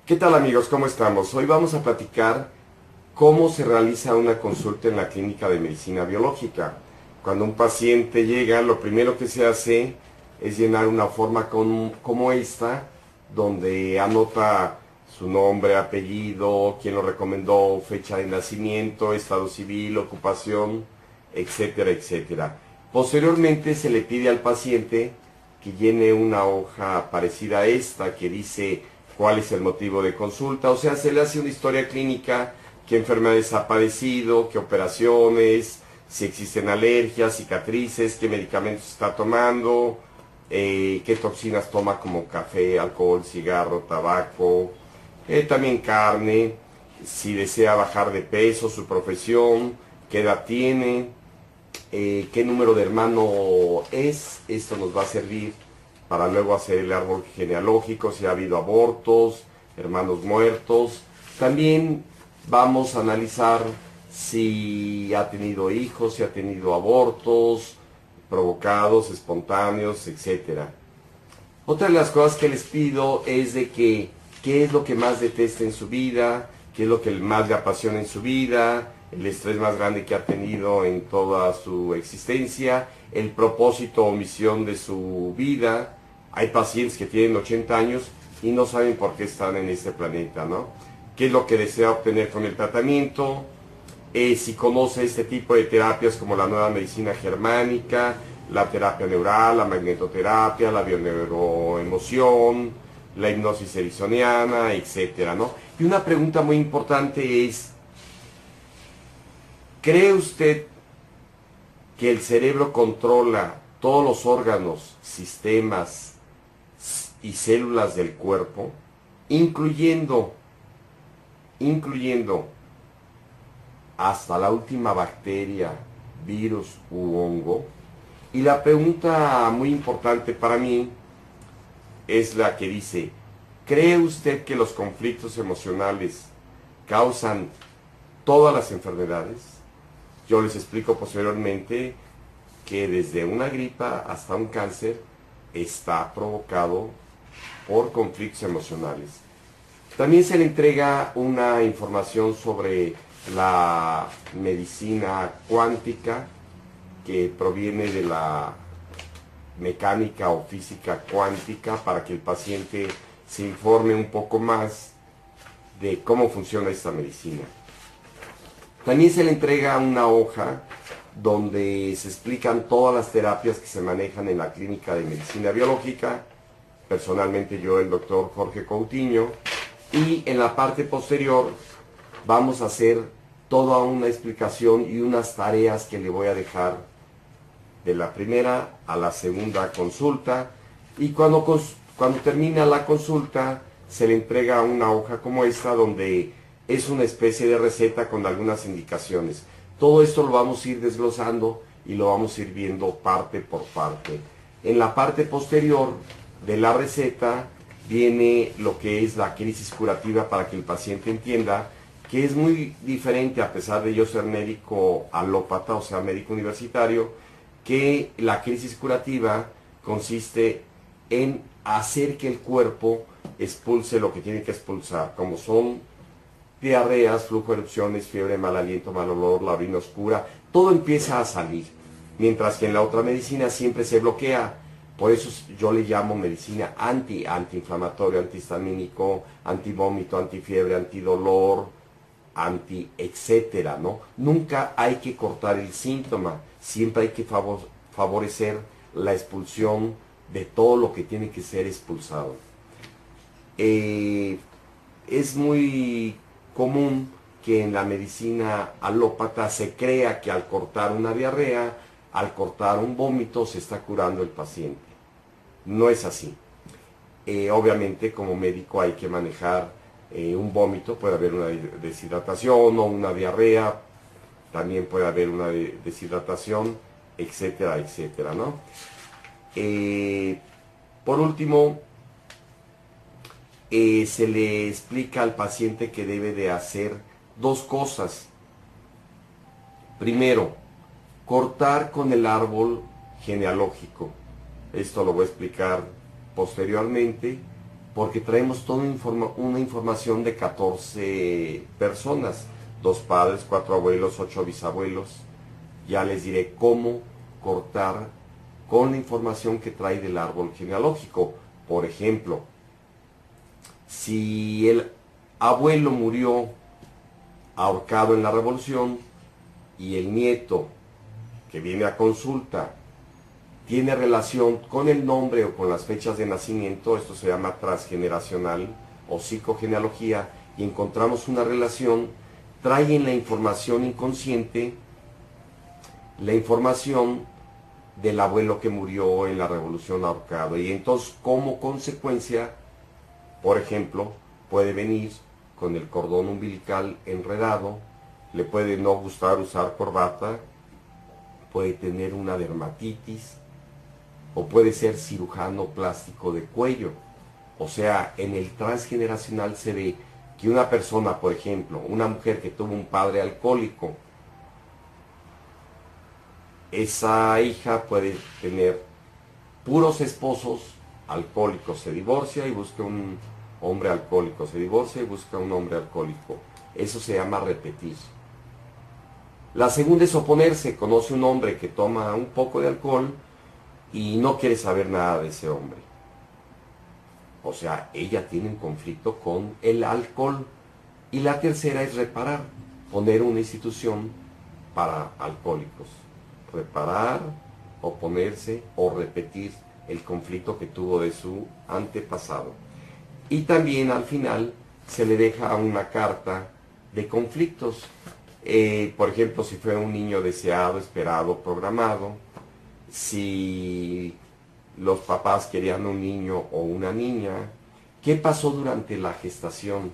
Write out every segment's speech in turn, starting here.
¿Qué tal amigos? ¿Cómo estamos? Hoy vamos a platicar cómo se realiza una consulta en la clínica de medicina biológica. Cuando un paciente llega, lo primero que se hace es llenar una forma como esta, donde anota su nombre, apellido, quién lo recomendó, fecha de nacimiento, estado civil, ocupación, etcétera, etcétera. Posteriormente se le pide al paciente que llene una hoja parecida a esta que dice cuál es el motivo de consulta, o sea, se le hace una historia clínica, qué enfermedades ha padecido, qué operaciones, si existen alergias, cicatrices, qué medicamentos está tomando, qué toxinas toma como café, alcohol, cigarro, tabaco, también carne, si desea bajar de peso, su profesión, qué edad tiene, qué número de hermano es. Esto nos va a servir para luego hacer el árbol genealógico, si ha habido abortos, hermanos muertos. También vamos a analizar si ha tenido hijos, si ha tenido abortos provocados, espontáneos, etcétera. Otra de las cosas que les pido es de que qué es lo que más detesta en su vida, qué es lo que más le apasiona en su vida, el estrés más grande que ha tenido en toda su existencia, el propósito o misión de su vida. Hay pacientes que tienen 80 años y no saben por qué están en este planeta, ¿no? ¿Qué es lo que desea obtener con el tratamiento? Si conoce este tipo de terapias como la nueva medicina germánica, la terapia neural, la magnetoterapia, la bioneuroemoción, la hipnosis ericksoniana, etcétera, ¿no? Y una pregunta muy importante es, ¿cree usted que el cerebro controla todos los órganos, sistemas y células del cuerpo, incluyendo hasta la última bacteria, virus u hongo? Y la pregunta muy importante para mí es la que dice, ¿cree usted que los conflictos emocionales causan todas las enfermedades? Yo les explico posteriormente que desde una gripa hasta un cáncer está provocado por conflictos emocionales. También se le entrega una información sobre la medicina cuántica que proviene de la mecánica o física cuántica para que el paciente se informe un poco más de cómo funciona esta medicina. También se le entrega una hoja donde se explican todas las terapias que se manejan en la clínica de medicina biológica, personalmente yo, el doctor Jorge Coutinho, y en la parte posterior vamos a hacer toda una explicación y unas tareas que le voy a dejar de la primera a la segunda consulta, y cuando termina la consulta se le entrega una hoja como esta donde es una especie de receta con algunas indicaciones. Todo esto lo vamos a ir desglosando y lo vamos a ir viendo parte por parte. En la parte posterior de la receta viene lo que es la crisis curativa para que el paciente entienda que es muy diferente, a pesar de yo ser médico alópata, o sea, médico universitario, que la crisis curativa consiste en hacer que el cuerpo expulse lo que tiene que expulsar, como son diarreas, flujo de erupciones, fiebre, mal aliento, mal olor, la orina oscura, todo empieza a salir, mientras que en la otra medicina siempre se bloquea. Por eso yo le llamo medicina antiinflamatorio, antihistamínico, antivómito, antifiebre, antidolor, etcétera, ¿no? Nunca hay que cortar el síntoma, siempre hay que favorecer la expulsión de todo lo que tiene que ser expulsado. Es muy común que en la medicina alópata se crea que al cortar una diarrea, al cortar un vómito, se está curando el paciente. No es así. Obviamente como médico hay que manejar un vómito, puede haber una deshidratación o una diarrea, también puede haber una deshidratación, etcétera, etcétera, ¿no? Por último, se le explica al paciente que debe de hacer dos cosas. Primero, cortar con el árbol genealógico. Esto lo voy a explicar posteriormente. porque traemos toda una información de 14 personas, 2 padres, 4 abuelos, 8 bisabuelos. Ya les diré cómo cortar con la información que trae del árbol genealógico. Por ejemplo, si el abuelo murió ahorcado en la revolución y el nieto que viene a consulta tiene relación con el nombre o con las fechas de nacimiento, esto se llama transgeneracional o psicogenealogía, y encontramos una relación, trae en la información inconsciente la información del abuelo que murió en la revolución ahorcado, y entonces como consecuencia, por ejemplo, puede venir con el cordón umbilical enredado, le puede no gustar usar corbata, puede tener una dermatitis, o puede ser cirujano plástico de cuello. O sea, en el transgeneracional se ve que una persona, por ejemplo, una mujer que tuvo un padre alcohólico, esa hija puede tener puros esposos alcohólicos, se divorcia y busca un hombre alcohólico, se divorcia y busca un hombre alcohólico. Eso se llama repetir. La segunda es oponerse, conoce un hombre que toma un poco de alcohol y no quiere saber nada de ese hombre. O sea, ella tiene un conflicto con el alcohol. Y la tercera es reparar, poner una institución para alcohólicos. Reparar, oponerse o repetir el conflicto que tuvo de su antepasado. Y también al final se le deja una carta de conflictos. Por ejemplo, si fue un niño deseado, esperado, programado, si los papás querían un niño o una niña, ¿qué pasó durante la gestación?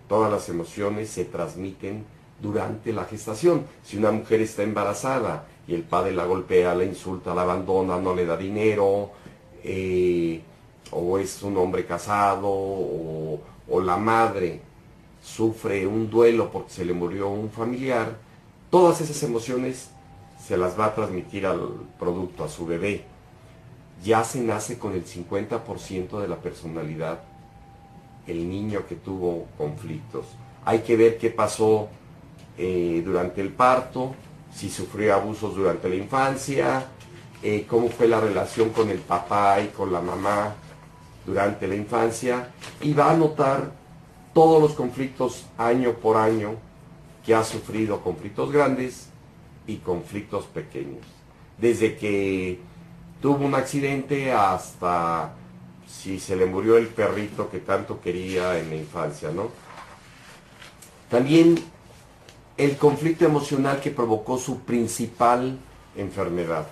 Todas las emociones se transmiten durante la gestación. Si una mujer está embarazada y el padre la golpea, la insulta, la abandona, no le da dinero, o es un hombre casado, o la madre sufre un duelo porque se le murió un familiar, todas esas emociones se las va a transmitir al producto, a su bebé. Ya se nace con el 50% de la personalidad el niño que tuvo conflictos. Hay que ver qué pasó durante el parto, si sufrió abusos durante la infancia, cómo fue la relación con el papá y con la mamá durante la infancia, y va a notar todos los conflictos año por año que ha sufrido, conflictos grandes y conflictos pequeños. Desde que tuvo un accidente hasta si se le murió el perrito que tanto quería en la infancia, ¿no? También el conflicto emocional que provocó su principal enfermedad.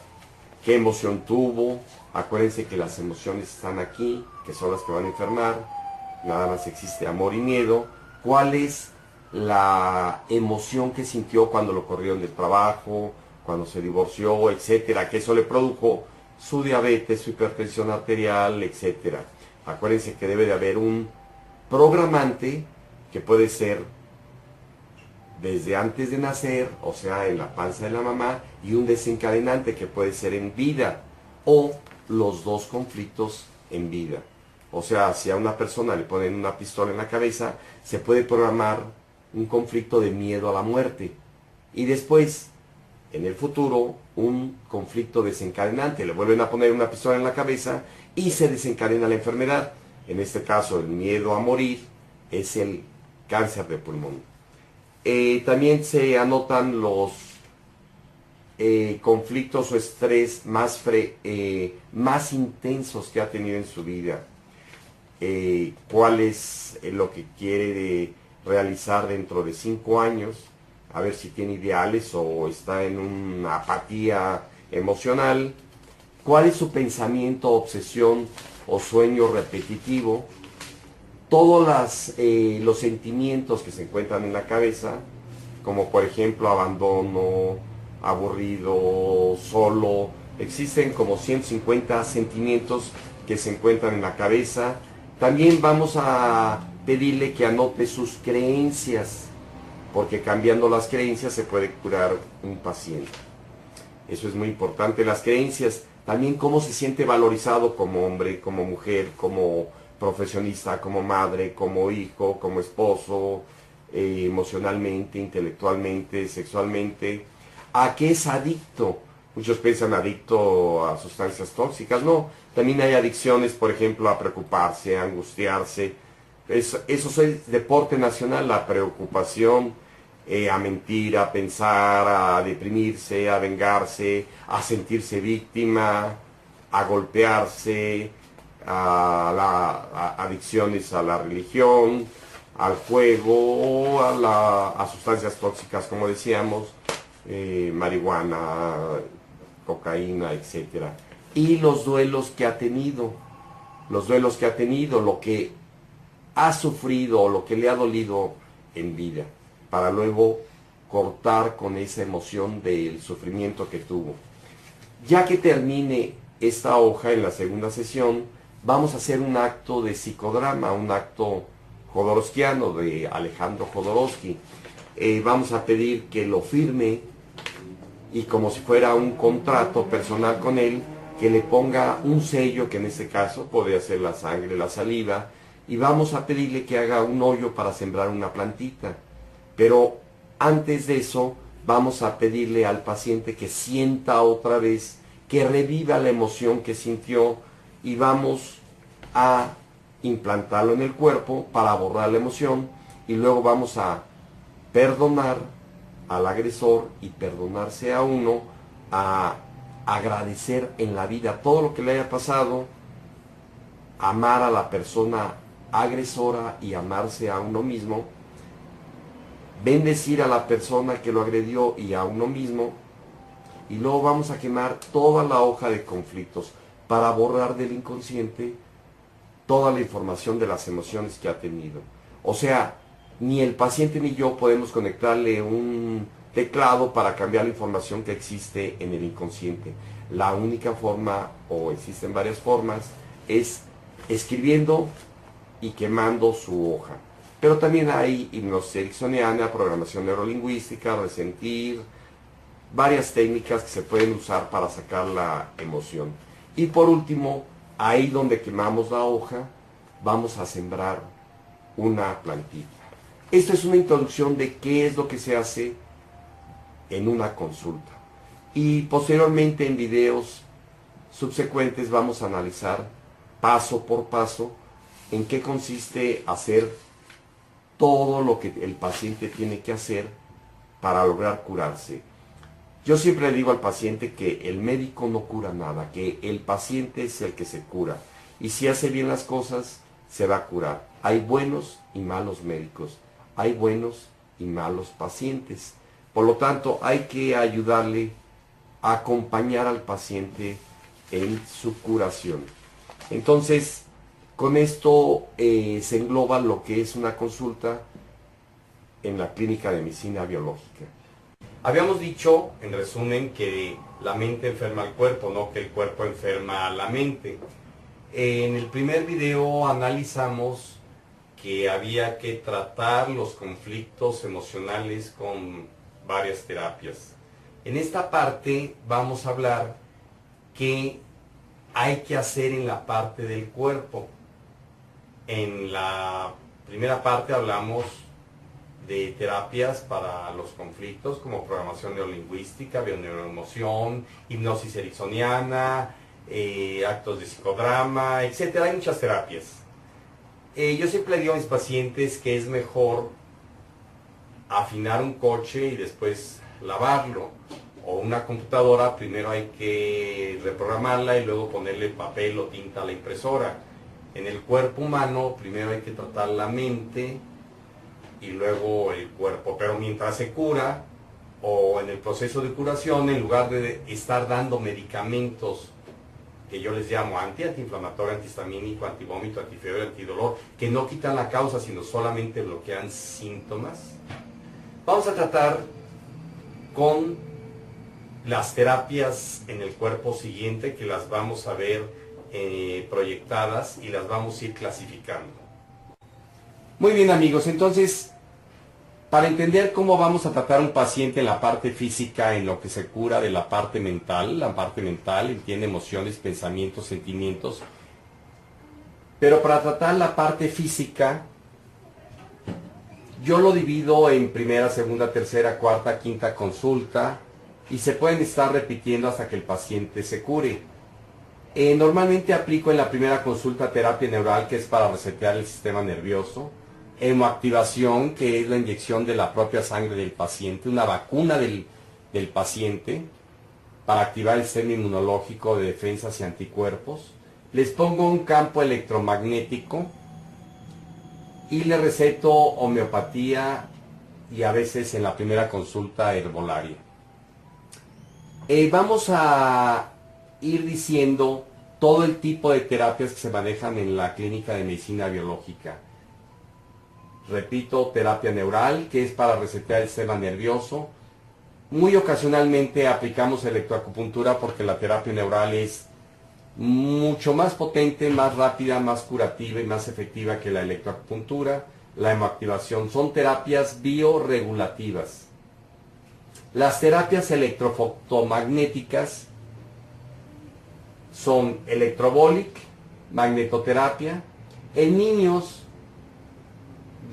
¿Qué emoción tuvo? Acuérdense que las emociones están aquí, que son las que van a enfermar. Nada más existe amor y miedo. ¿Cuál es la emoción que sintió cuando lo corrieron del trabajo, cuando se divorció, etcétera? Que eso le produjo su diabetes, su hipertensión arterial, etcétera. Acuérdense que debe de haber un programante que puede ser desde antes de nacer, o sea, en la panza de la mamá, y un desencadenante que puede ser en vida, o los dos conflictos en vida. O sea, si a una persona le ponen una pistola en la cabeza, se puede programar un conflicto de miedo a la muerte. Y después, en el futuro, un conflicto desencadenante. Le vuelven a poner una pistola en la cabeza y se desencadena la enfermedad. En este caso, el miedo a morir es el cáncer de pulmón. También se anotan los conflictos o estrés más intensos que ha tenido en su vida. Cuál es lo que quiere realizar dentro de 5 años, a ver si tiene ideales o está en una apatía emocional. Cuál es su pensamiento, obsesión o sueño repetitivo. Todos los sentimientos que se encuentran en la cabeza, como por ejemplo abandono, aburrido, solo. Existen como 150 sentimientos que se encuentran en la cabeza. También vamos a pedirle que anote sus creencias, porque cambiando las creencias se puede curar un paciente. Eso es muy importante, las creencias. También cómo se siente valorizado como hombre, como mujer, como profesionista, como madre, como hijo, como esposo, emocionalmente, intelectualmente, sexualmente, a que es adicto. Muchos piensan adicto a sustancias tóxicas. No, también hay adicciones, por ejemplo, a preocuparse, a angustiarse. Eso es deporte nacional, la preocupación, a mentir, a pensar, a deprimirse, a vengarse, a sentirse víctima, a golpearse, a adicciones a la religión, al juego, a sustancias tóxicas, como decíamos, marihuana, cocaína, etcétera. Y los duelos que ha tenido, lo que ha sufrido o lo que le ha dolido en vida, para luego cortar con esa emoción del sufrimiento que tuvo. Ya que termine esta hoja en la segunda sesión, vamos a hacer un acto de psicodrama, un acto jodorowskiano de Alejandro Jodorowsky. Vamos a pedir que lo firme y, como si fuera un contrato personal con él, que le ponga un sello, que en este caso podría ser la sangre, la saliva, y vamos a pedirle que haga un hoyo para sembrar una plantita. Pero antes de eso, vamos a pedirle al paciente que sienta otra vez, que reviva la emoción que sintió, y vamos a implantarlo en el cuerpo para borrar la emoción, y luego vamos a perdonar al agresor y perdonarse a uno, a agradecer en la vida todo lo que le haya pasado, amar a la persona agresora y amarse a uno mismo, bendecir a la persona que lo agredió y a uno mismo, y luego vamos a quemar toda la hoja de conflictos para borrar del inconsciente toda la información de las emociones que ha tenido. O sea, ni el paciente ni yo podemos conectarle un teclado para cambiar la información que existe en el inconsciente. La única forma, o existen varias formas, es escribiendo y quemando su hoja. Pero también hay hipnosis ericksoniana, programación neurolingüística, resentir, varias técnicas que se pueden usar para sacar la emoción. Y por último, ahí donde quemamos la hoja, vamos a sembrar una plantita. Esto es una introducción de qué es lo que se hace en una consulta. Y posteriormente, en videos subsecuentes, vamos a analizar paso por paso en qué consiste hacer todo lo que el paciente tiene que hacer para lograr curarse. Yo siempre le digo al paciente que el médico no cura nada, que el paciente es el que se cura. Y si hace bien las cosas, se va a curar. Hay buenos y malos médicos, hay buenos y malos pacientes. Por lo tanto, hay que ayudarle a acompañar al paciente en su curación. Entonces, con esto se engloba lo que es una consulta en la clínica de medicina biológica. Habíamos dicho, en resumen, que la mente enferma al cuerpo, no que el cuerpo enferma a la mente. En el primer video analizamos que había que tratar los conflictos emocionales con varias terapias. En esta parte vamos a hablar qué hay que hacer en la parte del cuerpo. En la primera parte hablamos de terapias para los conflictos como programación neurolingüística, bioneuroemoción, hipnosis ericksoniana, actos de psicodrama, etc. Hay muchas terapias. Yo siempre le digo a mis pacientes que es mejor afinar un coche y después lavarlo, o una computadora, primero hay que reprogramarla y luego ponerle papel o tinta a la impresora. En el cuerpo humano primero hay que tratar la mente y luego el cuerpo, pero mientras se cura o en el proceso de curación, en lugar de estar dando medicamentos que yo les llamo antiinflamatorio, antihistamínico, antivómito, antifiebre, antidolor, que no quitan la causa sino solamente bloquean síntomas, vamos a tratar con las terapias en el cuerpo siguiente, que las vamos a ver proyectadas y las vamos a ir clasificando. Muy bien, amigos, entonces, para entender cómo vamos a tratar a un paciente en la parte física, en lo que se cura de la parte mental entiende emociones, pensamientos, sentimientos, Pero para tratar la parte física, yo lo divido en primera, segunda, tercera, cuarta, quinta consulta y se pueden estar repitiendo hasta que el paciente se cure. Normalmente aplico en la primera consulta terapia neural, que es para resetear el sistema nervioso, hemoactivación, que es la inyección de la propia sangre del paciente, una vacuna del paciente para activar el sistema inmunológico de defensas y anticuerpos. Les pongo un campo electromagnético y le receto homeopatía y a veces en la primera consulta herbolaria. Vamos a ir diciendo todo el tipo de terapias que se manejan en la clínica de medicina biológica. Repito, terapia neural, que es para resetear el sistema nervioso. Muy ocasionalmente aplicamos electroacupuntura porque la terapia neural es mucho más potente, más rápida, más curativa y más efectiva que la electroacupuntura. La hemoactivación son terapias bioregulativas. Las terapias electrofotomagnéticas son electrobolic, magnetoterapia. En niños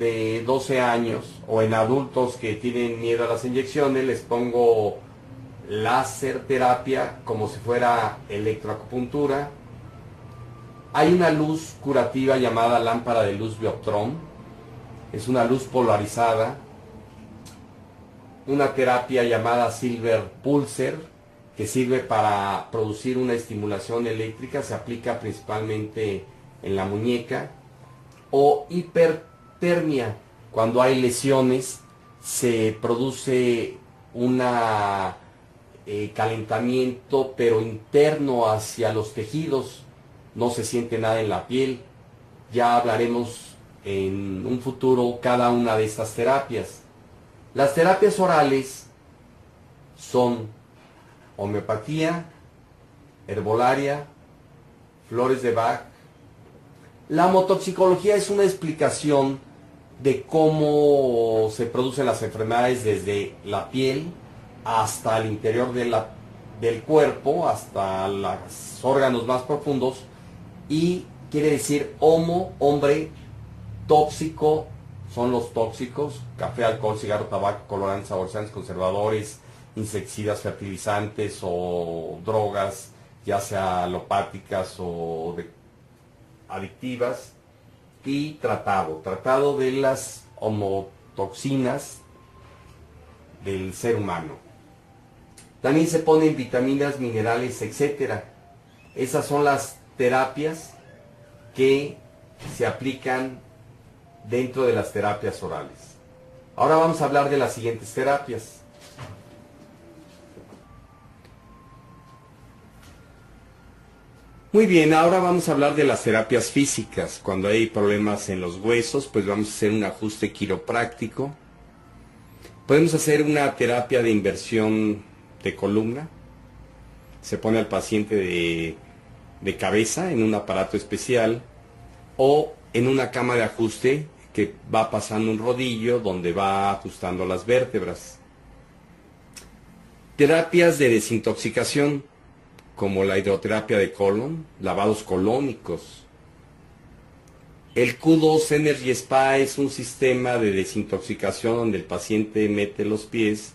de 12 años o en adultos que tienen miedo a las inyecciones les pongo láser terapia como si fuera electroacupuntura. Hay una luz curativa llamada lámpara de luz Bioptron. Es una luz polarizada. Una terapia llamada Silver Pulser, que sirve para producir una estimulación eléctrica, se aplica principalmente en la muñeca. O hipertermia, cuando hay lesiones, se produce una calentamiento pero interno hacia los tejidos, no se siente nada en la piel. Ya hablaremos en un futuro cada una de estas terapias. Las terapias orales son homeopatía, herbolaria, flores de Bach. La motoxicología es una explicación de cómo se producen las enfermedades desde la piel hasta el interior del cuerpo, hasta los órganos más profundos, y quiere decir homo, hombre, tóxico, son los tóxicos: café, alcohol, cigarro, tabaco, colorantes, saborizantes, conservadores, insecticidas, fertilizantes o drogas, ya sea alopáticas o adictivas. Y tratado de las homotoxinas del ser humano. También se ponen vitaminas, minerales, etcétera. Esas son las terapias que se aplican dentro de las terapias orales. Ahora vamos a hablar de las siguientes terapias. Muy bien, ahora vamos a hablar de las terapias físicas. Cuando hay problemas en los huesos, pues vamos a hacer un ajuste quiropráctico. Podemos hacer una terapia de inversión de columna. Se pone al paciente de cabeza en un aparato especial o en una cama de ajuste que va pasando un rodillo donde va ajustando las vértebras. Terapias de desintoxicación como la hidroterapia de colon, lavados colónicos. El Q2 Energy Spa es un sistema de desintoxicación donde el paciente mete los pies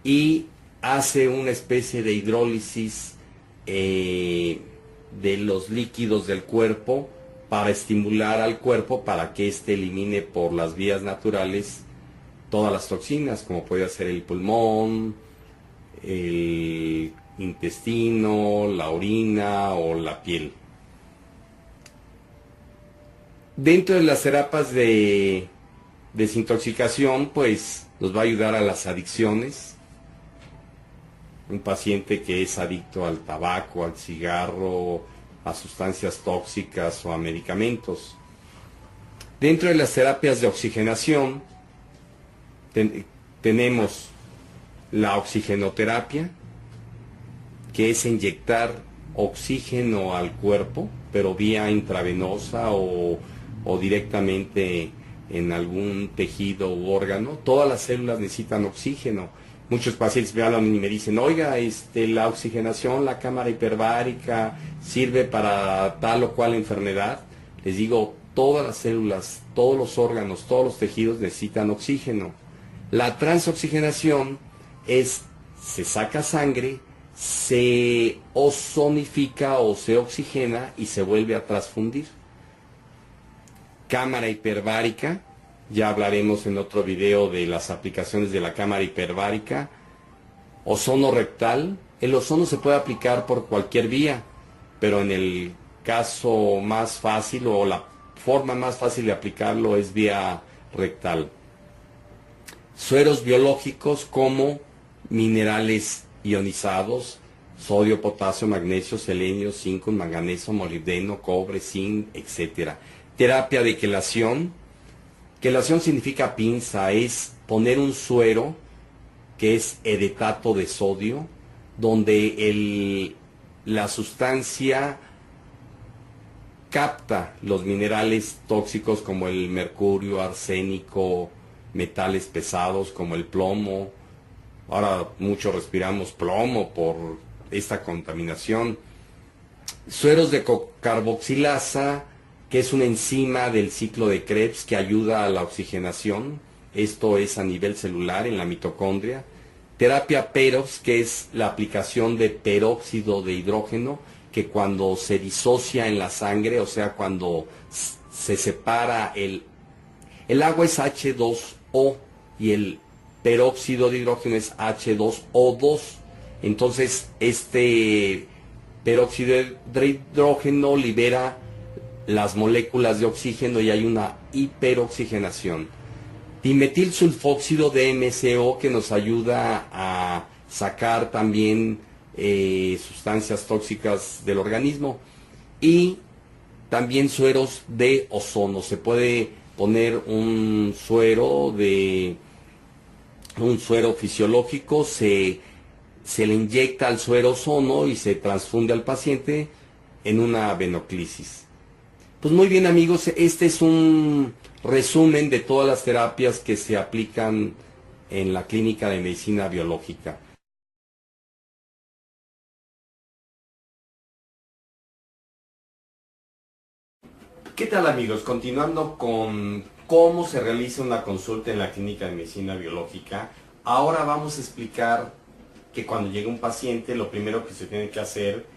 y hace una especie de hidrólisis de los líquidos del cuerpo para estimular al cuerpo para que éste elimine por las vías naturales todas las toxinas, como puede ser el pulmón, el intestino, la orina o la piel. Dentro de las terapias de desintoxicación, pues nos va a ayudar a las adicciones. Un paciente que es adicto al tabaco, al cigarro, a sustancias tóxicas o a medicamentos. Dentro de las terapias de oxigenación tenemos la oxigenoterapia, que es inyectar oxígeno al cuerpo, pero vía intravenosa o directamente en algún tejido u órgano. Todas las células necesitan oxígeno. Muchos pacientes me hablan y me dicen, oiga, la oxigenación, la cámara hiperbárica, sirve para tal o cual enfermedad. Les digo, todas las células, todos los órganos, todos los tejidos necesitan oxígeno. La transoxigenación es, se saca sangre, se ozonifica o se oxigena y se vuelve a transfundir. Cámara hiperbárica, ya hablaremos en otro video de las aplicaciones de la cámara hiperbárica. Ozono rectal, el ozono se puede aplicar por cualquier vía, pero en el caso más fácil o la forma más fácil de aplicarlo es vía rectal. Sueros biológicos como minerales ionizados, sodio, potasio, magnesio, selenio, zinc, manganeso, molibdeno, cobre, zinc, etc. Terapia de quelación. Quelación significa pinza, es poner un suero que es edetato de sodio, donde la sustancia capta los minerales tóxicos como el mercurio, arsénico, metales pesados como el plomo. Ahora muchos respiramos plomo por esta contaminación. Sueros de carboxilasa, que es una enzima del ciclo de Krebs que ayuda a la oxigenación. Esto es a nivel celular en la mitocondria. Terapia Perox, que es la aplicación de peróxido de hidrógeno, que cuando se disocia en la sangre, o sea, cuando se separa el agua es H2O y el peróxido de hidrógeno es H2O2. Entonces, este peróxido de hidrógeno libera las moléculas de oxígeno y hay una hiperoxigenación. Dimetilsulfóxido de MCO, que nos ayuda a sacar también sustancias tóxicas del organismo. Y también sueros de ozono. Se puede poner un suero fisiológico, se le inyecta al suero ozono y se transfunde al paciente en una venoclisis. Pues muy bien, amigos, este es un resumen de todas las terapias que se aplican en la clínica de medicina biológica. ¿Qué tal, amigos? Continuando con cómo se realiza una consulta en la clínica de medicina biológica, ahora vamos a explicar que cuando llega un paciente, lo primero que se tiene que hacer,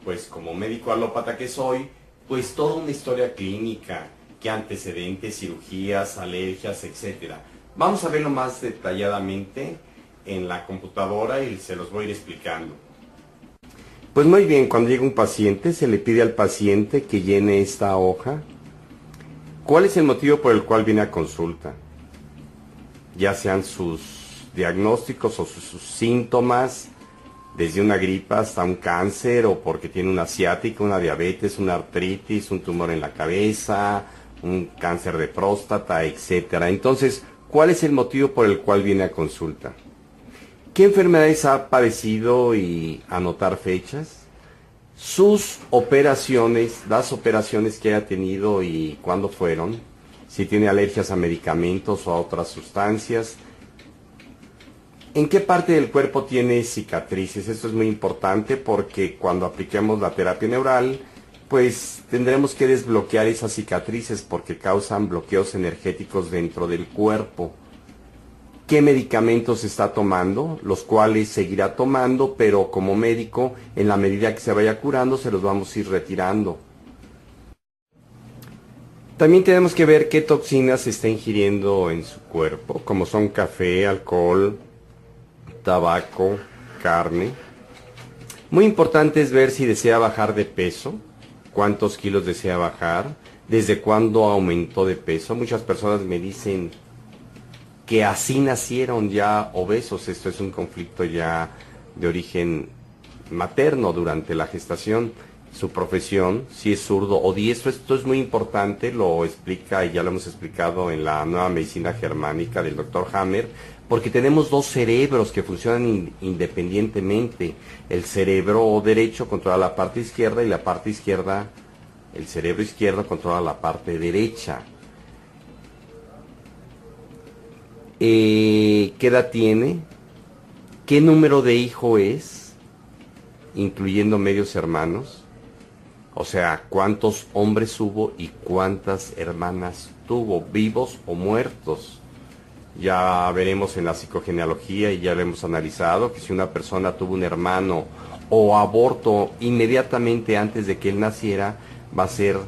pues como médico alópata que soy, pues toda una historia clínica, qué antecedentes, cirugías, alergias, etc. Vamos a verlo más detalladamente en la computadora y se los voy a ir explicando. Pues muy bien, cuando llega un paciente, se le pide al paciente que llene esta hoja. ¿Cuál es el motivo por el cual viene a consulta? Ya sean sus diagnósticos o sus síntomas, desde una gripa hasta un cáncer, o porque tiene una ciática, una diabetes, una artritis, un tumor en la cabeza, un cáncer de próstata, etc. Entonces, ¿cuál es el motivo por el cual viene a consulta? ¿Qué enfermedades ha padecido y anotar fechas? Sus operaciones, las operaciones que haya tenido y cuándo fueron. Si tiene alergias a medicamentos o a otras sustancias. ¿En qué parte del cuerpo tiene cicatrices? Esto es muy importante porque cuando apliquemos la terapia neural, pues tendremos que desbloquear esas cicatrices porque causan bloqueos energéticos dentro del cuerpo. ¿Qué medicamentos está tomando? Los cuales seguirá tomando, pero como médico, en la medida que se vaya curando, se los vamos a ir retirando. También tenemos que ver qué toxinas se está ingiriendo en su cuerpo, como son café, alcohol, tabaco, carne. Muy importante es ver si desea bajar de peso, cuántos kilos desea bajar, desde cuándo aumentó de peso. Muchas personas me dicen que así nacieron ya obesos. Esto es un conflicto ya de origen materno durante la gestación. Su profesión, si es zurdo o diestro, esto es muy importante, lo explica y ya lo hemos explicado en la nueva medicina germánica del Dr. Hammer, porque tenemos dos cerebros que funcionan independientemente. El cerebro derecho controla la parte izquierda y la parte izquierda, el cerebro izquierdo controla la parte derecha. ¿Qué edad tiene? ¿Qué número de hijo es? Incluyendo medios hermanos. O sea, cuántos hombres hubo y cuántas hermanas tuvo, vivos o muertos. Ya veremos en la psicogenealogía y ya lo hemos analizado que si una persona tuvo un hermano o aborto inmediatamente antes de que él naciera, va a ser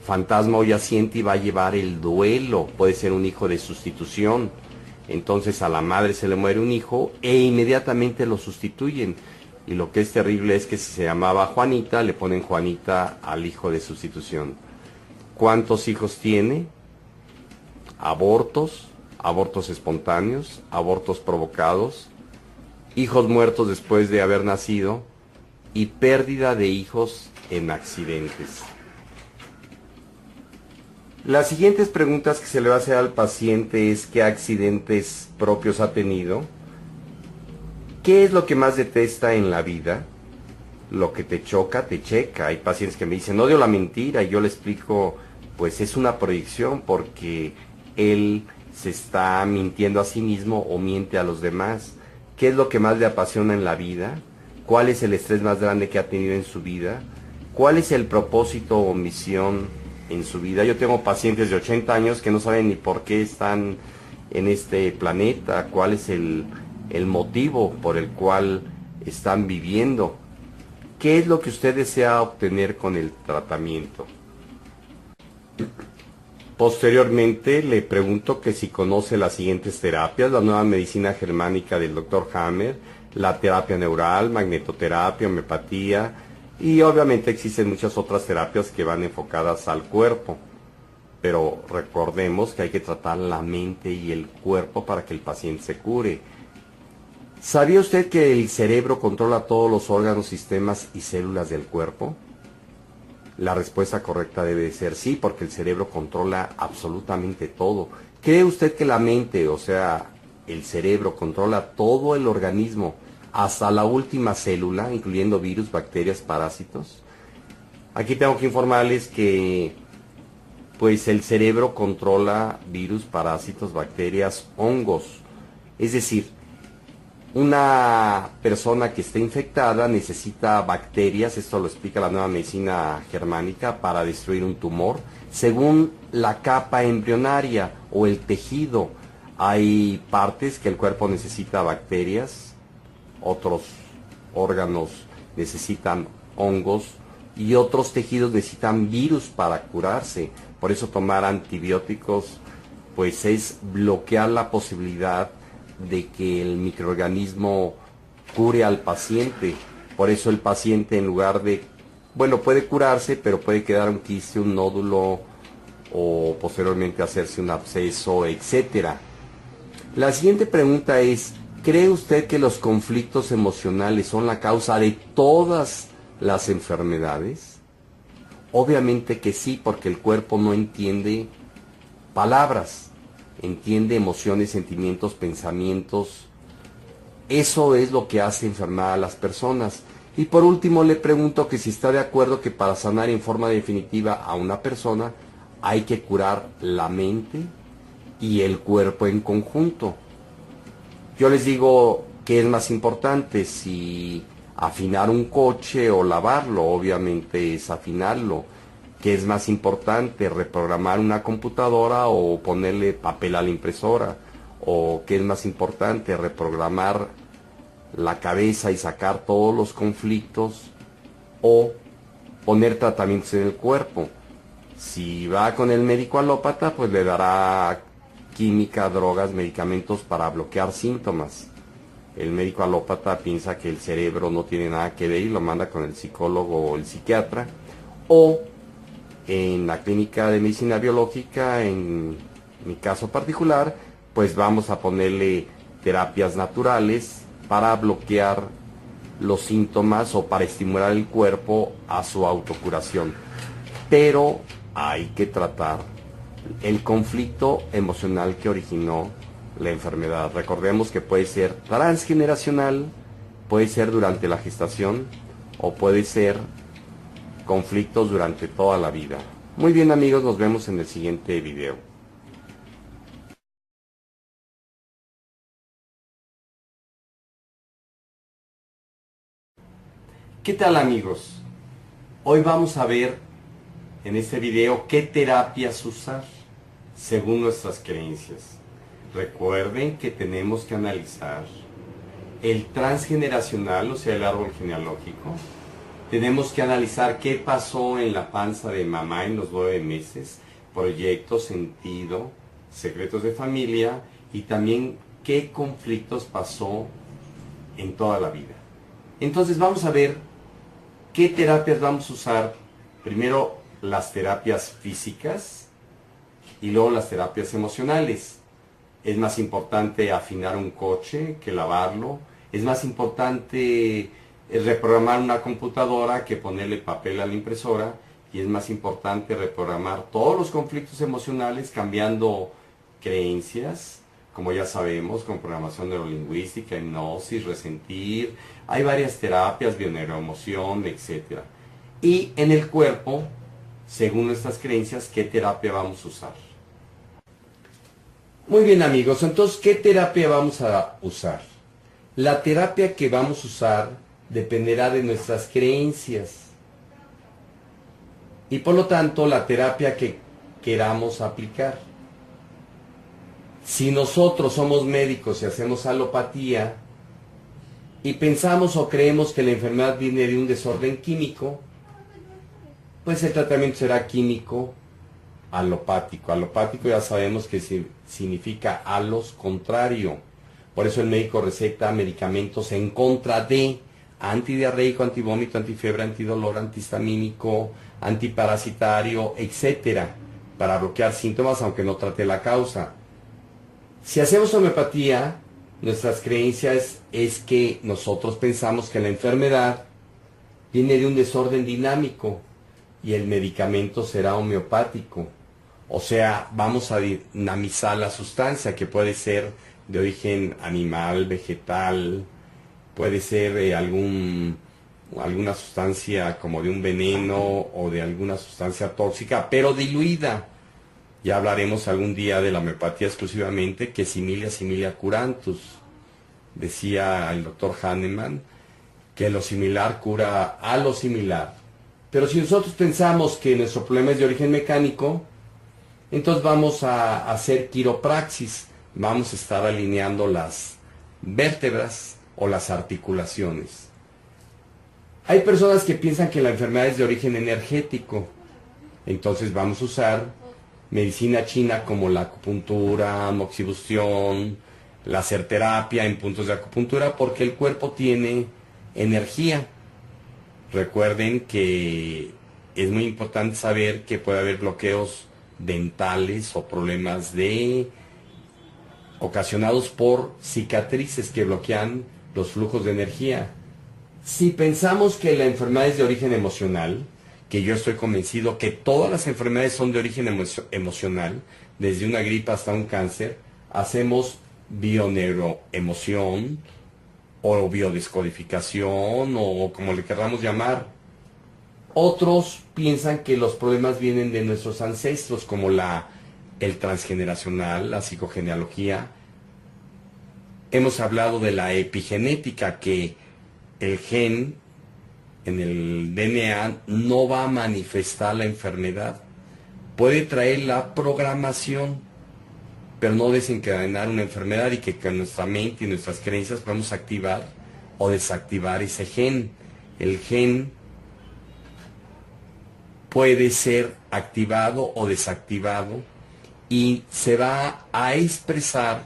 fantasma o yaciente y va a llevar el duelo. Puede ser un hijo de sustitución. Entonces a la madre se le muere un hijo e inmediatamente lo sustituyen. Y lo que es terrible es que si se llamaba Juanita, le ponen Juanita al hijo de sustitución. ¿Cuántos hijos tiene? Abortos, abortos espontáneos, abortos provocados, hijos muertos después de haber nacido y pérdida de hijos en accidentes. Las siguientes preguntas que se le va a hacer al paciente es qué accidentes propios ha tenido, qué es lo que más detesta en la vida, lo que te choca, te checa. Hay pacientes que me dicen, odio la mentira, y yo le explico, pues es una proyección porque él se está mintiendo a sí mismo o miente a los demás. ¿Qué es lo que más le apasiona en la vida? ¿Cuál es el estrés más grande que ha tenido en su vida? ¿Cuál es el propósito o misión en su vida? Yo tengo pacientes de 80 años que no saben ni por qué están en este planeta, cuál es el motivo por el cual están viviendo. ¿Qué es lo que usted desea obtener con el tratamiento? Posteriormente le pregunto que si conoce las siguientes terapias: la nueva medicina germánica del Dr. Hammer, la terapia neural, magnetoterapia, homeopatía, y obviamente existen muchas otras terapias que van enfocadas al cuerpo. Pero recordemos que hay que tratar la mente y el cuerpo para que el paciente se cure. ¿Sabía usted que el cerebro controla todos los órganos, sistemas y células del cuerpo? La respuesta correcta debe ser sí, porque el cerebro controla absolutamente todo. ¿Cree usted que la mente, o sea, el cerebro, controla todo el organismo, hasta la última célula, incluyendo virus, bacterias, parásitos? Aquí tengo que informarles que, pues, el cerebro controla virus, parásitos, bacterias, hongos. Es decir, una persona que esté infectada necesita bacterias, esto lo explica la nueva medicina germánica, para destruir un tumor, según la capa embrionaria o el tejido. Hay partes que el cuerpo necesita bacterias, otros órganos necesitan hongos y otros tejidos necesitan virus para curarse. Por eso tomar antibióticos pues es bloquear la posibilidad de que el microorganismo cure al paciente. Por eso el paciente, en lugar de, bueno, puede curarse, pero puede quedar un quiste, un nódulo o posteriormente hacerse un absceso, etcétera. La siguiente pregunta es, ¿cree usted que los conflictos emocionales son la causa de todas las enfermedades? Obviamente que sí, porque el cuerpo no entiende palabras, entiende emociones, sentimientos, pensamientos. Eso es lo que hace enfermar a las personas. Y por último le pregunto que si está de acuerdo que para sanar en forma definitiva a una persona hay que curar la mente y el cuerpo en conjunto. Yo les digo que es más importante, si afinar un coche o lavarlo. Obviamente es afinarlo. ¿Qué es más importante, reprogramar una computadora o ponerle papel a la impresora? ¿O qué es más importante, reprogramar la cabeza y sacar todos los conflictos o poner tratamientos en el cuerpo? Si va con el médico alópata, pues le dará química, drogas, medicamentos para bloquear síntomas. El médico alópata piensa que el cerebro no tiene nada que ver y lo manda con el psicólogo o el psiquiatra. O en la clínica de medicina biológica, en mi caso particular, pues vamos a ponerle terapias naturales para bloquear los síntomas o para estimular el cuerpo a su autocuración. Pero hay que tratar el conflicto emocional que originó la enfermedad. Recordemos que puede ser transgeneracional, puede ser durante la gestación o puede ser conflictos durante toda la vida. Muy bien, amigos, nos vemos en el siguiente video. ¿Qué tal, amigos? Hoy vamos a ver en este video qué terapias usar según nuestras creencias. Recuerden que tenemos que analizar el transgeneracional, o sea, el árbol genealógico. Tenemos que analizar qué pasó en la panza de mamá en los 9 meses, proyectos, sentido, secretos de familia y también qué conflictos pasó en toda la vida. Entonces vamos a ver qué terapias vamos a usar. Primero las terapias físicas y luego las terapias emocionales. Es más importante afinar un coche que lavarlo. Es más importante reprogramar una computadora que ponerle papel a la impresora. Y es más importante reprogramar todos los conflictos emocionales cambiando creencias, como ya sabemos, con programación neurolingüística, hipnosis, resentir. Hay varias terapias, bioneuroemoción, etc. Y en el cuerpo, según nuestras creencias, ¿qué terapia vamos a usar? Muy bien, amigos, entonces, ¿qué terapia vamos a usar? La terapia que vamos a usar dependerá de nuestras creencias. Y por lo tanto, la terapia que queramos aplicar. Si nosotros somos médicos y hacemos alopatía y pensamos o creemos que la enfermedad viene de un desorden químico, pues el tratamiento será químico alopático. Alopático ya sabemos que significa alos, contrario. Por eso el médico receta medicamentos en contra de antidiarreico, antivómito, antifiebre, antidolor, antihistamínico, antiparasitario, etcétera, para bloquear síntomas aunque no trate la causa. Si hacemos homeopatía, nuestras creencias es que nosotros pensamos que la enfermedad viene de un desorden dinámico y el medicamento será homeopático. O sea, vamos a dinamizar la sustancia, que puede ser de origen animal, vegetal, puede ser alguna sustancia como de un veneno o de alguna sustancia tóxica, pero diluida. Ya hablaremos algún día de la homeopatía exclusivamente, que similia similia curantus. Decía el doctor Hahnemann que lo similar cura a lo similar. Pero si nosotros pensamos que nuestro problema es de origen mecánico, entonces vamos a hacer quiropraxis. Vamos a estar alineando las vértebras o las articulaciones. Hay personas que piensan que la enfermedad es de origen energético. Entonces vamos a usar medicina china como la acupuntura, moxibustión, láser terapia en puntos de acupuntura, porque el cuerpo tiene energía. Recuerden que es muy importante saber que puede haber bloqueos dentales o problemas ocasionados por cicatrices que bloquean los flujos de energía. Si pensamos que la enfermedad es de origen emocional, que yo estoy convencido que todas las enfermedades son de origen emocional, desde una gripa hasta un cáncer, hacemos bioneuroemoción o biodescodificación o como le queramos llamar. Otros piensan que los problemas vienen de nuestros ancestros, como el transgeneracional, la psicogenealogía. Hemos hablado de la epigenética, que el gen en el DNA no va a manifestar la enfermedad. Puede traer la programación, pero no desencadenar una enfermedad, y que con nuestra mente y nuestras creencias podemos activar o desactivar ese gen. El gen puede ser activado o desactivado y se va a expresar,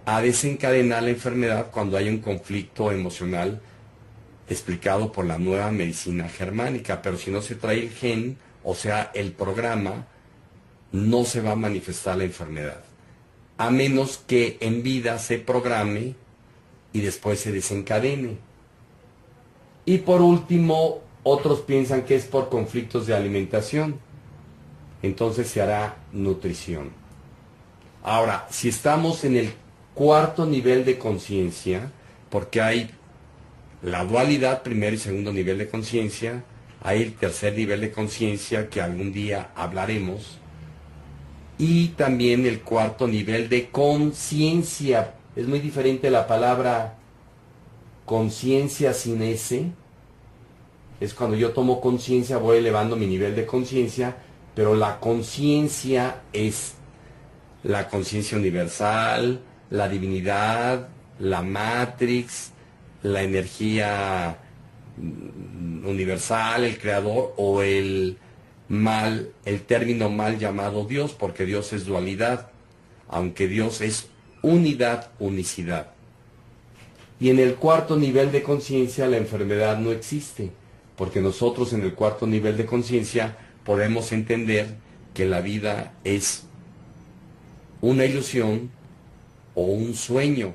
a desencadenar la enfermedad cuando hay un conflicto emocional explicado por la nueva medicina germánica. Pero si no se trae el gen, o sea, el programa, no se va a manifestar la enfermedad, a menos que en vida se programe y después se desencadene. Y por último, otros piensan que es por conflictos de alimentación. Entonces se hará nutrición. Ahora, si estamos en el cuarto nivel de conciencia, porque hay la dualidad, primer y segundo nivel de conciencia, hay el tercer nivel de conciencia que algún día hablaremos, y también el cuarto nivel de conciencia. Es muy diferente la palabra conciencia sin S, es cuando yo tomo conciencia, voy elevando mi nivel de conciencia, pero la conciencia es la conciencia universal, la divinidad, la matrix, la energía universal, el creador, o el mal, el término mal llamado Dios, porque Dios es dualidad, aunque Dios es unidad, unicidad. Y en el cuarto nivel de conciencia la enfermedad no existe, porque nosotros en el cuarto nivel de conciencia podemos entender que la vida es una ilusión o un sueño.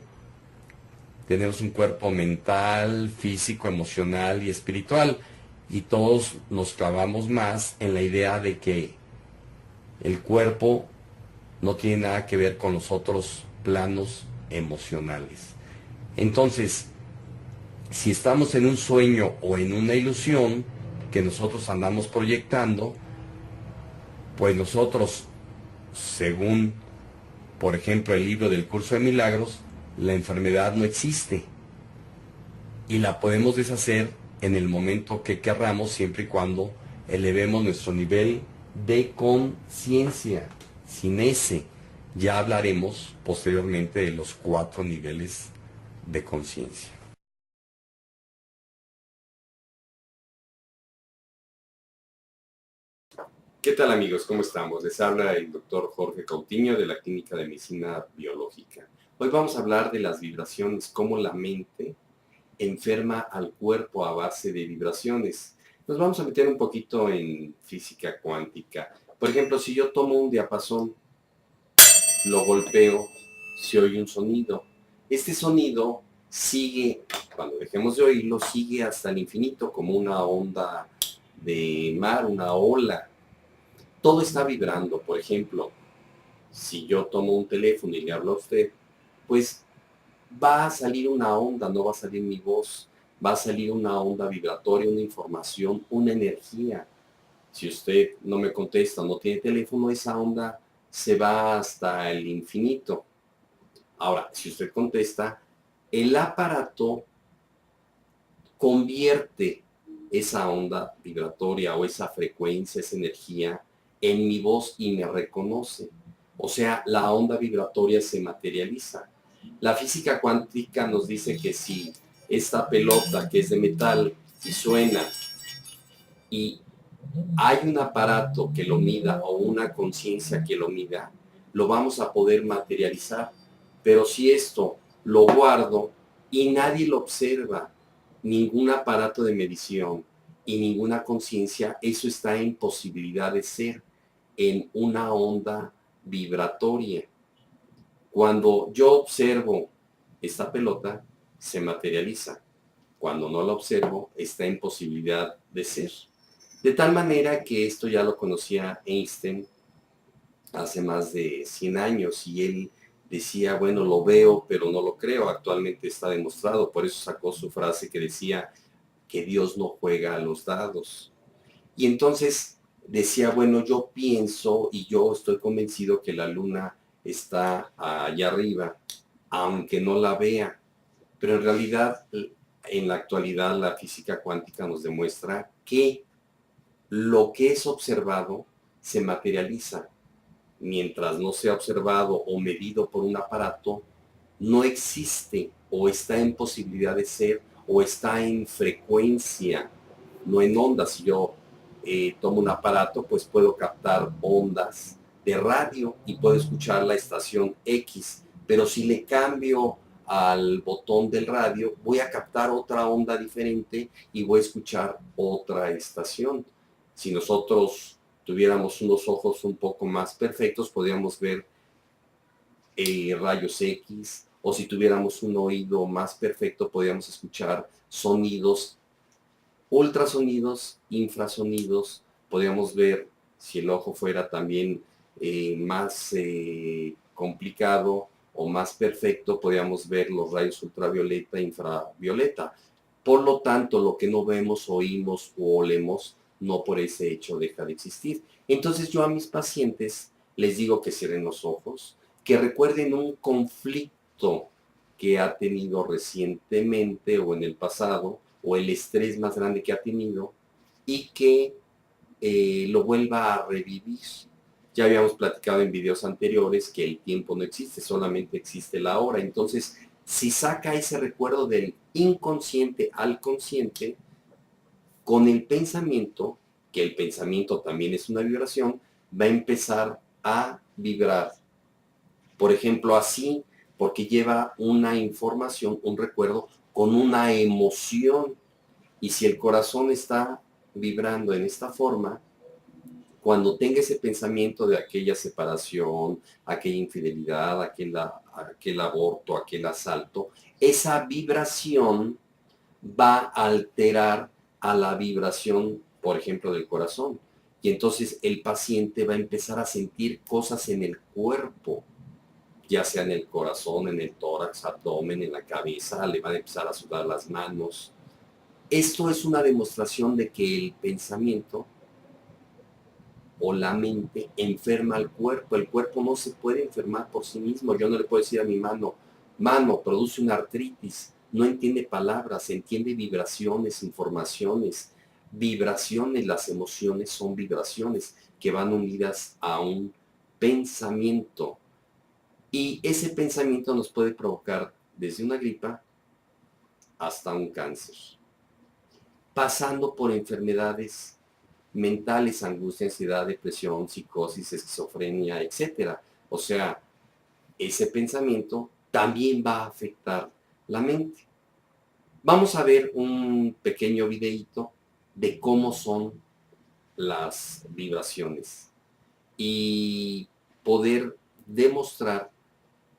Tenemos un cuerpo mental, físico, emocional y espiritual, y todos nos clavamos más en la idea de que el cuerpo no tiene nada que ver con los otros planos emocionales. Entonces, si estamos en un sueño o en una ilusión que nosotros andamos proyectando, pues nosotros, según, por ejemplo, el libro del Curso de Milagros, la enfermedad no existe y la podemos deshacer en el momento que querramos, siempre y cuando elevemos nuestro nivel de conciencia. Sin ese, ya hablaremos posteriormente de los 4 niveles de conciencia. ¿Qué tal, amigos? ¿Cómo estamos? Les habla el doctor Jorge Cautiño de la Clínica de Medicina Biológica. Hoy vamos a hablar de las vibraciones, cómo la mente enferma al cuerpo a base de vibraciones. Nos vamos a meter un poquito en física cuántica. Por ejemplo, si yo tomo un diapasón, lo golpeo, se oye un sonido. Este sonido sigue, cuando dejemos de oírlo, sigue hasta el infinito, como una onda de mar, una ola. Todo está vibrando. Por ejemplo, si yo tomo un teléfono y le hablo a usted, pues va a salir una onda, no va a salir mi voz, va a salir una onda vibratoria, una información, una energía. Si usted no me contesta, no tiene teléfono, esa onda se va hasta el infinito. Ahora, si usted contesta, el aparato convierte esa onda vibratoria o esa frecuencia, esa energía en mi voz y me reconoce. O sea, la onda vibratoria se materializa. La física cuántica nos dice que si esta pelota que es de metal y suena y hay un aparato que lo mida o una conciencia que lo mida, lo vamos a poder materializar. Pero si esto lo guardo y nadie lo observa, ningún aparato de medición y ninguna conciencia, eso está en posibilidad de ser en una onda vibratoria. Cuando yo observo esta pelota, se materializa. Cuando no la observo, está en posibilidad de ser. De tal manera que esto ya lo conocía Einstein hace más de 100 años y él decía, bueno, lo veo, pero no lo creo. Actualmente está demostrado. Por eso sacó su frase que decía que Dios no juega a los dados. Y entonces decía, bueno, yo pienso y yo estoy convencido que la luna está allá arriba, aunque no la vea. Pero en realidad, en la actualidad, la física cuántica nos demuestra que lo que es observado se materializa. Mientras no sea observado o medido por un aparato, no existe o está en posibilidad de ser o está en frecuencia, no en ondas. Si yo tomo un aparato, pues puedo captar ondas de radio y puedo escuchar la estación X, pero si le cambio al botón del radio, voy a captar otra onda diferente y voy a escuchar otra estación. Si nosotros tuviéramos unos ojos un poco más perfectos, podríamos ver rayos X, o si tuviéramos un oído más perfecto, podríamos escuchar sonidos, ultrasonidos, infrasonidos. Podríamos ver, si el ojo fuera también más complicado o más perfecto, podríamos ver los rayos ultravioleta e infravioleta. Por lo tanto, lo que no vemos, oímos o olemos, no por ese hecho deja de existir. Entonces yo a mis pacientes les digo que cierren los ojos, que recuerden un conflicto que ha tenido recientemente o en el pasado, o el estrés más grande que ha tenido, y que lo vuelva a revivir. Ya habíamos platicado en videos anteriores que el tiempo no existe, solamente existe la hora. Entonces, si saca ese recuerdo del inconsciente al consciente, con el pensamiento, que el pensamiento también es una vibración, va a empezar a vibrar. Por ejemplo, así, porque lleva una información, un recuerdo con una emoción. Y si el corazón está vibrando en esta forma, cuando tenga ese pensamiento de aquella separación, aquella infidelidad, aquel aborto, aquel asalto, esa vibración va a alterar a la vibración, por ejemplo, del corazón. Y entonces el paciente va a empezar a sentir cosas en el cuerpo, ya sea en el corazón, en el tórax, abdomen, en la cabeza, le van a empezar a sudar las manos. Esto es una demostración de que el pensamiento o la mente enferma al cuerpo. El cuerpo no se puede enfermar por sí mismo. Yo no le puedo decir a mi mano, produce una artritis. No entiende palabras, entiende vibraciones, informaciones. Vibraciones, las emociones son vibraciones que van unidas a un pensamiento. Y ese pensamiento nos puede provocar desde una gripa hasta un cáncer, pasando por enfermedades mentales, angustia, ansiedad, depresión, psicosis, esquizofrenia, etc. O sea, ese pensamiento también va a afectar la mente. Vamos a ver un pequeño videíto de cómo son las vibraciones y poder demostrar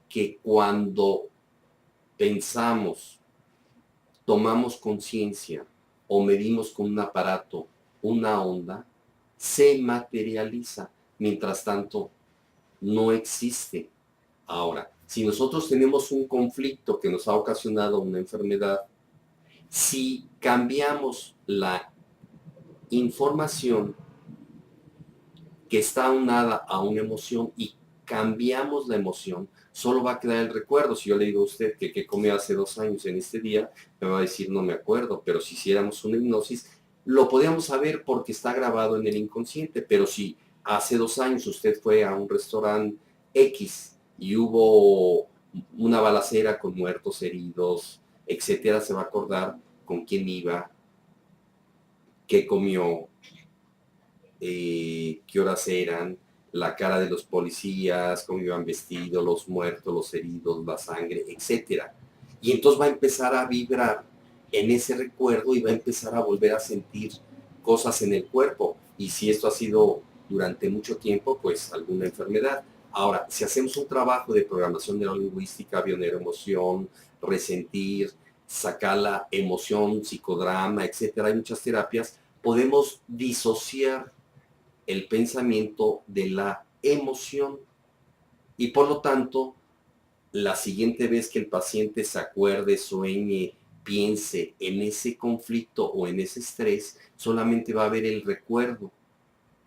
que cuando pensamos, tomamos conciencia o medimos con un aparato una onda, se materializa. Mientras tanto, no existe. Ahora, si nosotros tenemos un conflicto que nos ha ocasionado una enfermedad, si cambiamos la información que está aunada a una emoción y cambiamos la emoción, solo va a quedar el recuerdo. Si yo le digo a usted que qué comió hace 2 años en este día, me va a decir no me acuerdo, pero si hiciéramos una hipnosis, lo podíamos saber porque está grabado en el inconsciente. Pero si hace 2 años usted fue a un restaurante X y hubo una balacera con muertos, heridos, etcétera, se va a acordar con quién iba, qué comió, qué horas eran, la cara de los policías, cómo iban vestidos, los muertos, los heridos, la sangre, etcétera. Y entonces va a empezar a vibrar en ese recuerdo y va a empezar a volver a sentir cosas en el cuerpo. Y si esto ha sido durante mucho tiempo, pues alguna enfermedad. Ahora, si hacemos un trabajo de programación neurolingüística, bioneuroemoción, resentir, sacar la emoción, psicodrama, etcétera, hay muchas terapias, podemos disociar el pensamiento de la emoción y por lo tanto la siguiente vez que el paciente se acuerde, sueñe, piense en ese conflicto o en ese estrés, solamente va a haber el recuerdo,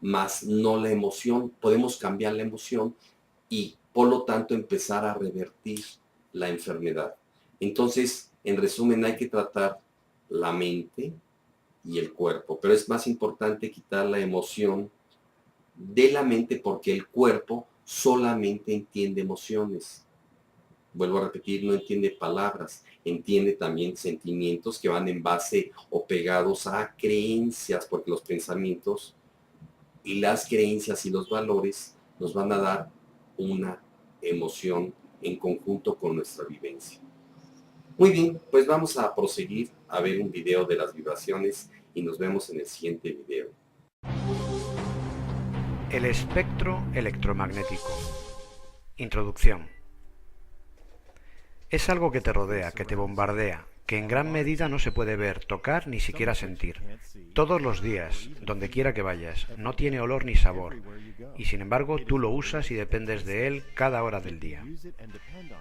más no la emoción. Podemos cambiar la emoción y por lo tanto empezar a revertir la enfermedad. Entonces, en resumen, hay que tratar la mente y el cuerpo, pero es más importante quitar la emoción de la mente porque el cuerpo solamente entiende emociones. Vuelvo a repetir, no entiende palabras, entiende también sentimientos que van en base o pegados a creencias, porque los pensamientos y las creencias y los valores nos van a dar una emoción en conjunto con nuestra vivencia. Muy bien, pues vamos a proseguir a ver un video de las vibraciones y nos vemos en el siguiente video. El espectro electromagnético. Introducción. Es algo que te rodea, que te bombardea, que en gran medida no se puede ver, tocar ni siquiera sentir. Todos los días, donde quiera que vayas, no tiene olor ni sabor, y sin embargo tú lo usas y dependes de él cada hora del día.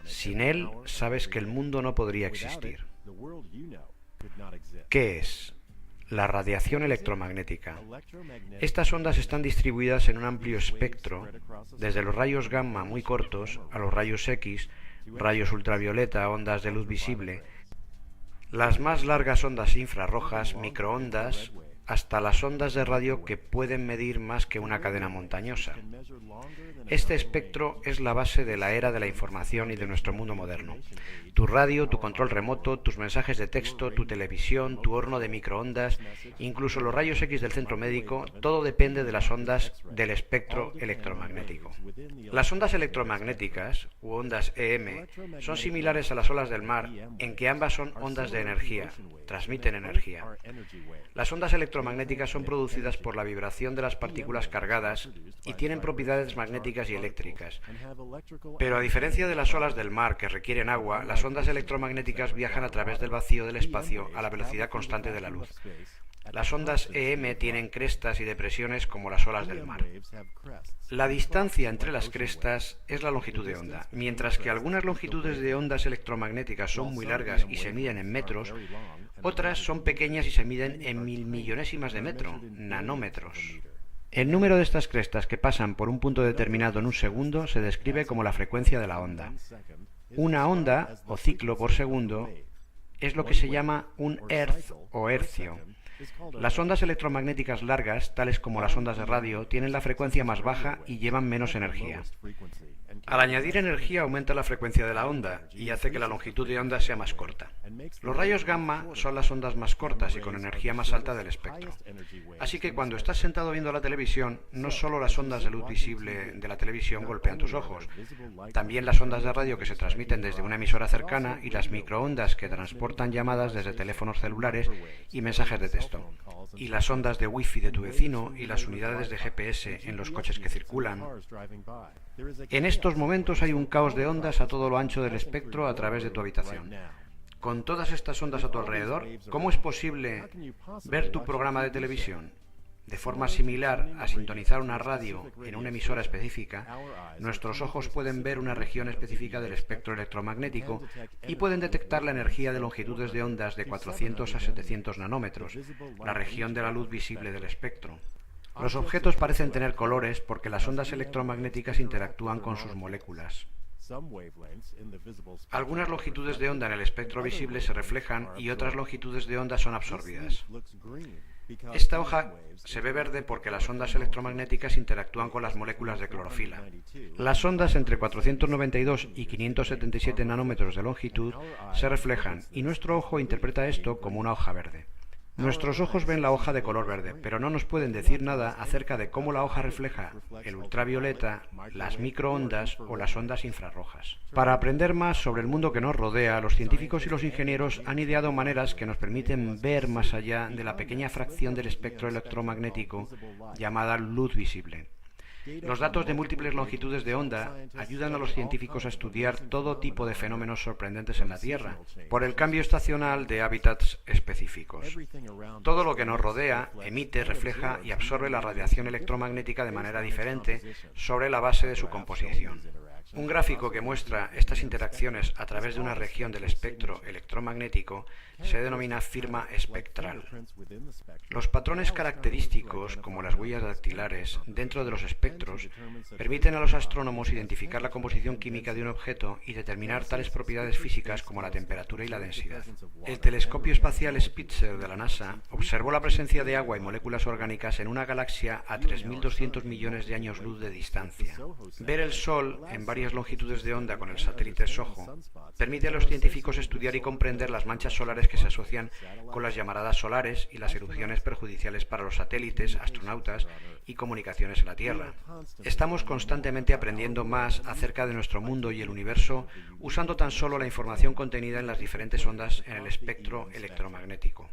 Sin él, sabes que el mundo no podría existir. ¿Qué es? La radiación electromagnética. Estas ondas están distribuidas en un amplio espectro, desde los rayos gamma muy cortos a los rayos X, rayos ultravioleta, ondas de luz visible, las más largas ondas infrarrojas, microondas, hasta las ondas de radio que pueden medir más que una cadena montañosa. Este espectro es la base de la era de la información y de nuestro mundo moderno. Tu radio, tu control remoto, tus mensajes de texto, tu televisión, tu horno de microondas, incluso los rayos X del centro médico, todo depende de las ondas del espectro electromagnético. Las ondas electromagnéticas, u ondas EM, son similares a las olas del mar en que ambas son ondas de energía, transmiten energía. Las ondas electromagnéticas son producidas por la vibración de las partículas cargadas y tienen propiedades magnéticas y eléctricas. Pero a diferencia de las olas del mar que requieren agua, las ondas electromagnéticas viajan a través del vacío del espacio a la velocidad constante de la luz. Las ondas EM tienen crestas y depresiones como las olas del mar. La distancia entre las crestas es la longitud de onda. Mientras que algunas longitudes de ondas electromagnéticas son muy largas y se miden en metros, otras son pequeñas y se miden en milmillonésimas de metro, nanómetros. El número de estas crestas que pasan por un punto determinado en un segundo se describe como la frecuencia de la onda. Una onda, o ciclo por segundo, es lo que se llama un hertz o hercio. Las ondas electromagnéticas largas, tales como las ondas de radio, tienen la frecuencia más baja y llevan menos energía. Al añadir energía aumenta la frecuencia de la onda y hace que la longitud de onda sea más corta. Los rayos gamma son las ondas más cortas y con energía más alta del espectro. Así que cuando estás sentado viendo la televisión, no solo las ondas de luz visible de la televisión golpean tus ojos, también las ondas de radio que se transmiten desde una emisora cercana y las microondas que transportan llamadas desde teléfonos celulares y mensajes de texto, y las ondas de wifi de tu vecino y las unidades de GPS en los coches que circulan. En estos momentos hay un caos de ondas a todo lo ancho del espectro a través de tu habitación. Con todas estas ondas a tu alrededor, ¿cómo es posible ver tu programa de televisión? De forma similar a sintonizar una radio en una emisora específica, nuestros ojos pueden ver una región específica del espectro electromagnético y pueden detectar la energía de longitudes de ondas de 400 a 700 nanómetros, la región de la luz visible del espectro. Los objetos parecen tener colores porque las ondas electromagnéticas interactúan con sus moléculas. Algunas longitudes de onda en el espectro visible se reflejan y otras longitudes de onda son absorbidas. Esta hoja se ve verde porque las ondas electromagnéticas interactúan con las moléculas de clorofila. Las ondas entre 492 y 577 nanómetros de longitud se reflejan y nuestro ojo interpreta esto como una hoja verde. Nuestros ojos ven la hoja de color verde, pero no nos pueden decir nada acerca de cómo la hoja refleja el ultravioleta, las microondas o las ondas infrarrojas. Para aprender más sobre el mundo que nos rodea, los científicos y los ingenieros han ideado maneras que nos permiten ver más allá de la pequeña fracción del espectro electromagnético llamada luz visible. Los datos de múltiples longitudes de onda ayudan a los científicos a estudiar todo tipo de fenómenos sorprendentes en la Tierra, por el cambio estacional de hábitats específicos. Todo lo que nos rodea emite, refleja y absorbe la radiación electromagnética de manera diferente sobre la base de su composición. Un gráfico que muestra estas interacciones a través de una región del espectro electromagnético se denomina firma espectral. Los patrones característicos, como las huellas dactilares, dentro de los espectros, permiten a los astrónomos identificar la composición química de un objeto y determinar tales propiedades físicas como la temperatura y la densidad. El telescopio espacial Spitzer de la NASA observó la presencia de agua y moléculas orgánicas en una galaxia a 3.200 millones de años luz de distancia. Ver el Sol en varias longitudes de onda con el satélite SOHO permite a los científicos estudiar y comprender las manchas solares que se asocian con las llamaradas solares y las erupciones perjudiciales para los satélites, astronautas y comunicaciones en la Tierra. Estamos constantemente aprendiendo más acerca de nuestro mundo y el universo usando tan solo la información contenida en las diferentes ondas en el espectro electromagnético.